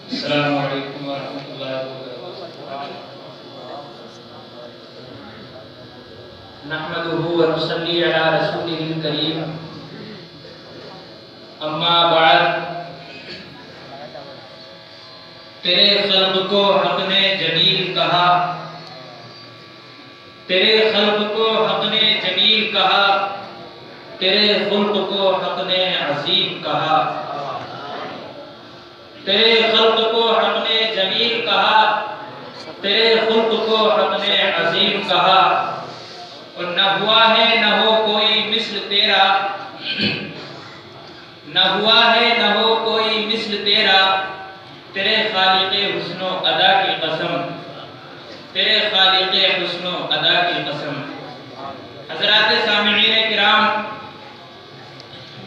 السلام علیکم ورحمۃ اللہ وبرکاتہ۔ نحمده ونصلی علی رسوله الکریم، اما بعد۔ تیرے خلق کو حق نے جمیل کہا، تیرے خلق کو حق نے جمیل کہا، تیرے خلق کو حق نے عظیم کہا، تیرے خلق کو حق نے جمیل کہا، تیرے خلق کو حق نے عظیم کہا، اور نہ ہوا ہے نہ ہو کوئی مثل تیرا، نہ ہوا ہے نہ ہو کوئی مثل تیرا، تیرے خالق حسن و ادا کی قسم، تیرے خالق حسن و ادا کی قسم۔ حضرات سامعین کرام،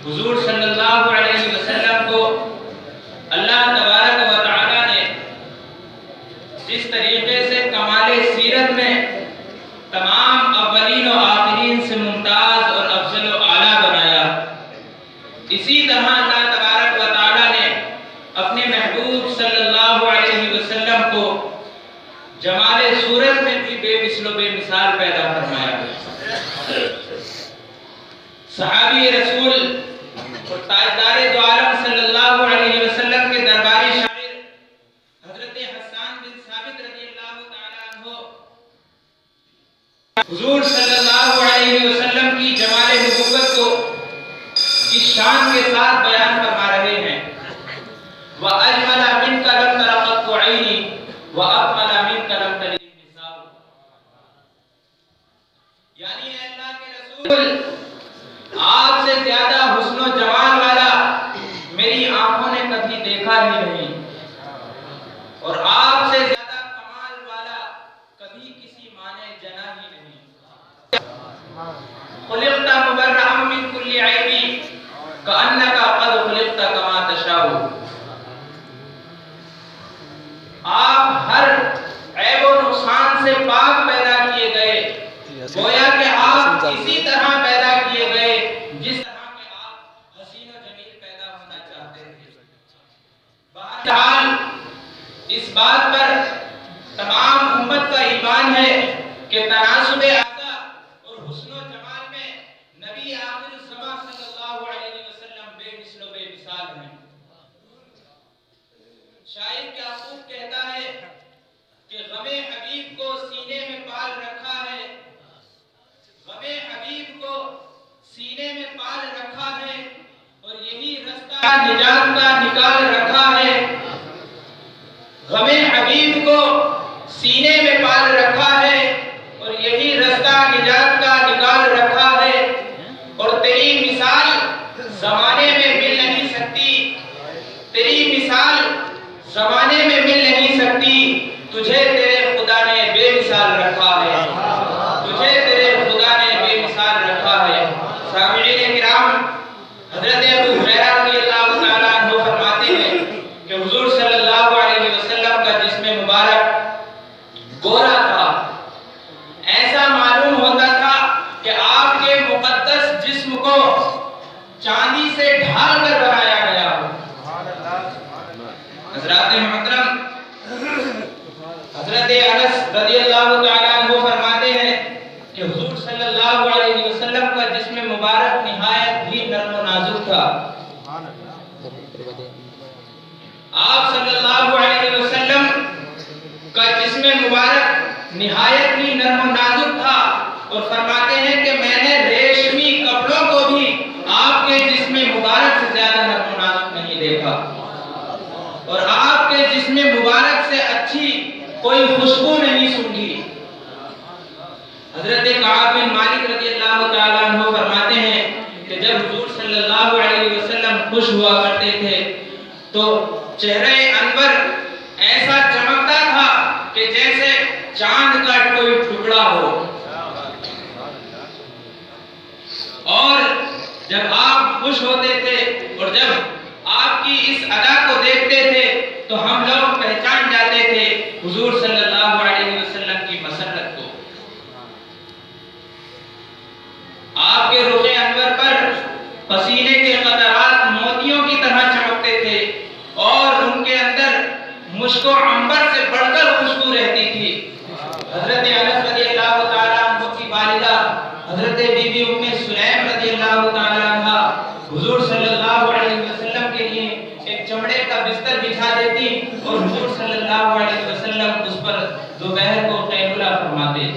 حضور صلی اللہ علیہ وسلم کو اللہ تبارک و تعالی نے جس طریقے سے کمال سیرت میں تمام اولین و آخرین سے ممتاز اور افضل و اعلیٰ بنایا، اسی طرح اللہ تبارک و تعالی نے اپنے محبوب صلی اللہ علیہ وسلم کو جمال صورت میں بھی بے مثل و بے مثال پیدا فرمایا۔ صحابی رسول اور تاجدار دو عالم صلی اللہ علیہ وسلم کے درباری شاعر حضرت حسان بن ثابت رضی اللہ تعالیٰ عنہ حضور صلی اللہ علیہ وسلم کی جمال نبوت کو اس شان کے ساتھ بیان فرما رہے ہیں، وَأَجْمَلَ مِنْكَ لَمْ تَرَ قَطُّ عَيْنِي وَأَكْمَلَ مِنْكَ لَمْ تَلِدِ النِّسَاءُ۔ یعنی اے اللہ کے رسول، آپ سے زیادہ حسن و جمال والا میری آنکھوں نے کبھی دیکھا ہی نہیں، اور آپ سے زیادہ کمال والا کبھی کسی ماں نے جنا ہی نہیں۔ خلقت مبرئا من کل عیب کأنک قد خلقت کما تشاء۔ آپ ہر عیب و نقصان سے پاک پیدا کیے گئے، گویا کہ آپ اسی طرح پیدا کیے گئے جس طرح کہ آپ حسین و جمیل پیدا ہونا چاہتے تھے۔ بہرحال اس بات پر تمام امت کا ایمان ہے کہ تناسب اعضاء اور حسن و جمال میں نبی آخر الزماں صلی اللہ علیہ وسلم بے مثل و بے مثال ہیں۔ شاعر کیا خوب کہتا ہے کہ غم حبیب کو سینے میں پال رکھا ہے، غم حبیب کو سینے میں پال رکھا ہے، اور یہی رستہ نجات کا نکال رکھا ہے۔ غم حبیب کو سینے میں پال رکھا ہے، اور یہی رستہ نجات کا نکال رکھا ہے، اور تیری مثال زمانے میں مل نہیں سکتی، تیری مثال زمانے میں مل نہیں سکتی، تجھے تیرے خدا نے بے مثال رکھا ہے، تجھے تیرے خدا نے بے مثال رکھا ہے۔ سامعین کرام، حضرت ابو ہریرہ رضی اللہ تعالیٰ عنہ فرماتے ہیں کہ حضور صلی اللہ علیہ وسلم کا جسم مبارک گورا تھا، ایسا معلوم ہوتا تھا کہ آپ کے مقدس جسم کو چاندی سے ڈھال کر بنایا گیا ہو۔ حضرات محترم، حضرت انس رضی اللہ تعالیٰ عنہ فرماتے ہیں کہ حضور صلی اللہ علیہ وسلم کا جسم مبارک نہایت ہی نرم و نازک تھا۔ آپ صلی اللہ علیہ وسلم کا جسم مبارک نہایت ہی نرم و نازک تھا، اور فرماتے ہیں کہ میں نے ریشمی کپڑوں کو بھی آپ کے جسم مبارک سے زیادہ نرم و نازک نہیں دیکھا، اور آپ کے جسم مبارک سے اچھی کوئی خوشبو نہیں سونگھی۔ حضرت کعب بن مالک رضی اللہ تعالیٰ عنہ فرماتے ہیں کہ جب حضور صلی اللہ علیہ وسلم خوش ہوا کرتے تھے تو چہرہ انور ایسا چمکتا تھا کہ جیسے چاند کا کوئی ٹکڑا ہو، اور جب آپ خوش ہوتے تھے اور جب آپ کی اس ادا کو دیکھتے تھے تو ہم لوگ پہچان جاتے تھے حضور صلی اللہ علیہ وسلم کی مسرت کو۔ آپ کے رخ انور پر پسینے کے قطرات موتیوں کی طرح چمکتے تھے، اور ان کے اندر مشک و عنبر سے بڑھ کر خوشبو رہتی تھی۔ حضرت انس رضی اللہ تعالیٰ عنہ کی والدہ حضرت بی بی ام سلیم رضی اللہ تعالیٰ عنہ حضور صلی اللہ علیہ وسلم کے لیے ایک چمڑے کا بستر بچھا دیتی اور حضور صلی اللہ علیہ وسلم اس پر دوپہر کو قیلولہ فرماتے۔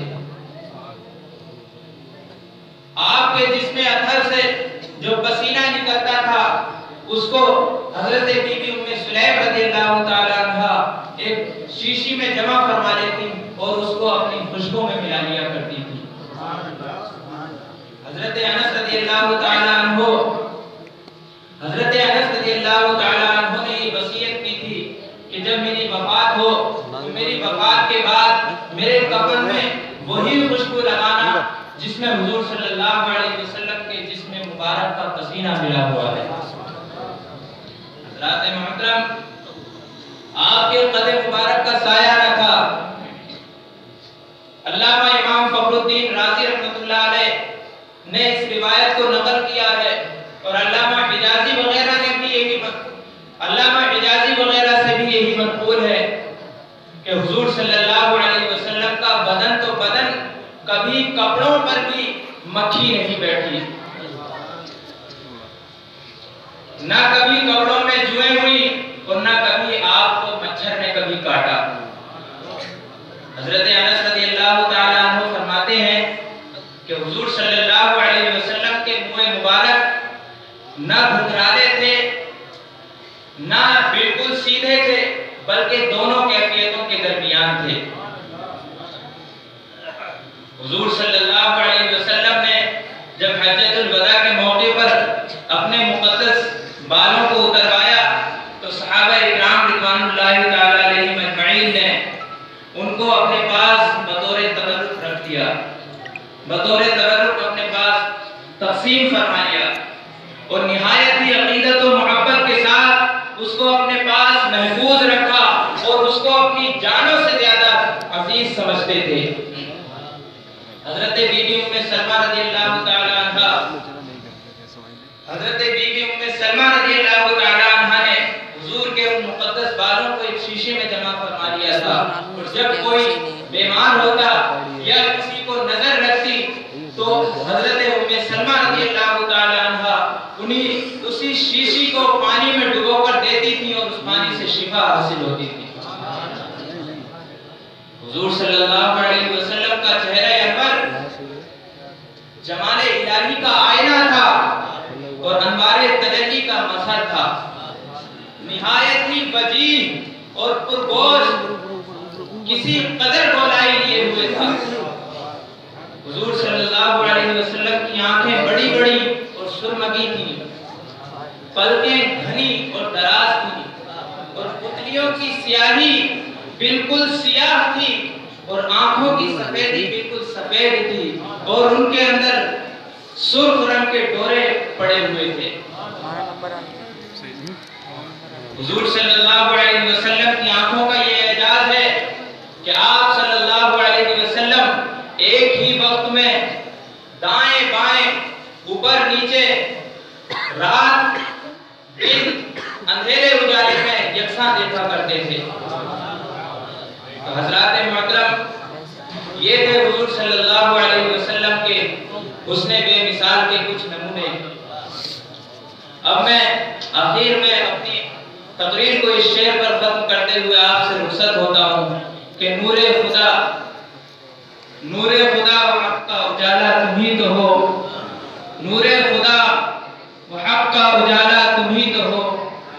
آپ کے جسم اطہر سے جو پسینہ نکلتا تھا اس کو حضرت بی بی ام سلیم رضی اللہ تعالیٰ عنہ ایک شیشی میں جمع فرما لیتی اور اس کو اپنی خوشبو میں ملا لیا کرتی تھی۔ حضرت انس رضی اللہ تعالیٰ عنہ نے یہ وصیت کی تھی کہ جب میری وفات ہو تو میری وفات کے بعد میرے کفن میں وہی خوشبو لگانا جس میں حضور صلی اللہ علیہ وسلم کے جسم مبارک کا پسینہ ملا ہوا ہے۔ حضرات محترم، آپ کے قدم مبارک کا سایہ نہ تھا۔ علامہ امام فخر الدین رازی رحمۃ اللہ علیہ نے اس روایت کو نقل کیا ہے اور علامہ حجازی وغیرہ سے بھی یہی منقول ہے کہ حضور صلی اللہ علیہ وسلم کا بدن تو بدن، کبھی کپڑوں پر بھی مکھی نہیں بیٹھی، نہ کبھی کپڑوں میں جوئیں ہوئی اور نہ کبھی آپ کو مچھر نے کبھی کاٹا۔ حضرت انس رضی اللہ تعالیٰ عنہ فرماتے ہیں کہ حضور صلی اللہ علیہ وسلم کے منہ مبارک نہ گھٹرالے تھے نہ بالکل سیدھے تھے، بلکہ دونوں کیفیتوں کے درمیان تھے۔ حضور صلی اللہ علیہ وسلم نے جب حجۃ الوداع کے موقع پر اپنے مقدس بالوں کو اتروایا تو صحابہ اکرام رضوان اللہ تعالی علیہم اجمعین نے ان کو اپنے پاس بطور تبرک رکھ دیا، بطور تبرک اپنے پاس تقسیم فرما لیا اور نہایت ہی عقیدت و محبت کے ساتھ اس کو اپنے پاس محفوظ رکھا اور اس کو اپنی جانوں سے زیادہ عزیز سمجھتے تھے۔ حضرت بی بی ام سلمہ رضی اللہ تعالی عنہ نے حضور کے ان مقدس بالوں کو ایک شیشے میں جمع فرما لیا تھا اور جب کوئی بیمار ہوتا یا کسی کو نظر لگتی تو حضرت ام سلمہ رضی اللہ تعالی عنہ انہیں اسی شیشی کو پانی میں ڈبو کر دیتی تھی اور اس پانی سے شفا حاصل ہوتی تھی۔ حضور صلی اللہ علیہ وسلم کا چہرہ انور جمال الہی کا آئینہ تھا اور انوار تجلی کا مظہر تھا، نہایت ہی وجیح اور پرگوش، کسی قدر گولائی لیے ہوئے تھا۔ حضور صلی اللہ علیہ وسلم کی آنکھیں بڑی بڑی اور سرمگی تھیں، پلکیں گھنی اور دراز تھیں اور پتلیوں کی سیاہی بالکل سیاہ تھی اور آنکھوں کی سفیدی بالکل سفید تھی اور ان کے اندر سرخ رنگ کے ڈورے پڑے ہوئے تھے۔ حضور صلی اللہ علیہ وسلم کی آنکھوں کا یہ اعجاز ہے کہ آپ صلی اللہ علیہ وسلم ایک ہی وقت میں دائیں بائیں، اوپر نیچے، رات دن، اندھیرے اجالے میں یکساں دیکھا کرتے تھے۔ حضرات محترم، یہ تھے حضور صلی اللہ علیہ وسلم کے حسن بے مثال کے کچھ نمونے۔ اب میں آخر میں اپنی تقریر کو اس شعر پر ختم کرتے ہوئے آپ سے رخصت ہوتا ہوں کہ نور خدا و حق کا اجالا تم ہی تو ہو، نور خدا و حق کا اجالا تم ہی تو ہو،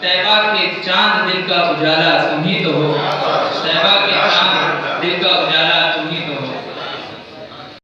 طیبہ کے چاند دل کا اجالا تم ہی تو ہو، طیبہ کے چاند دل کا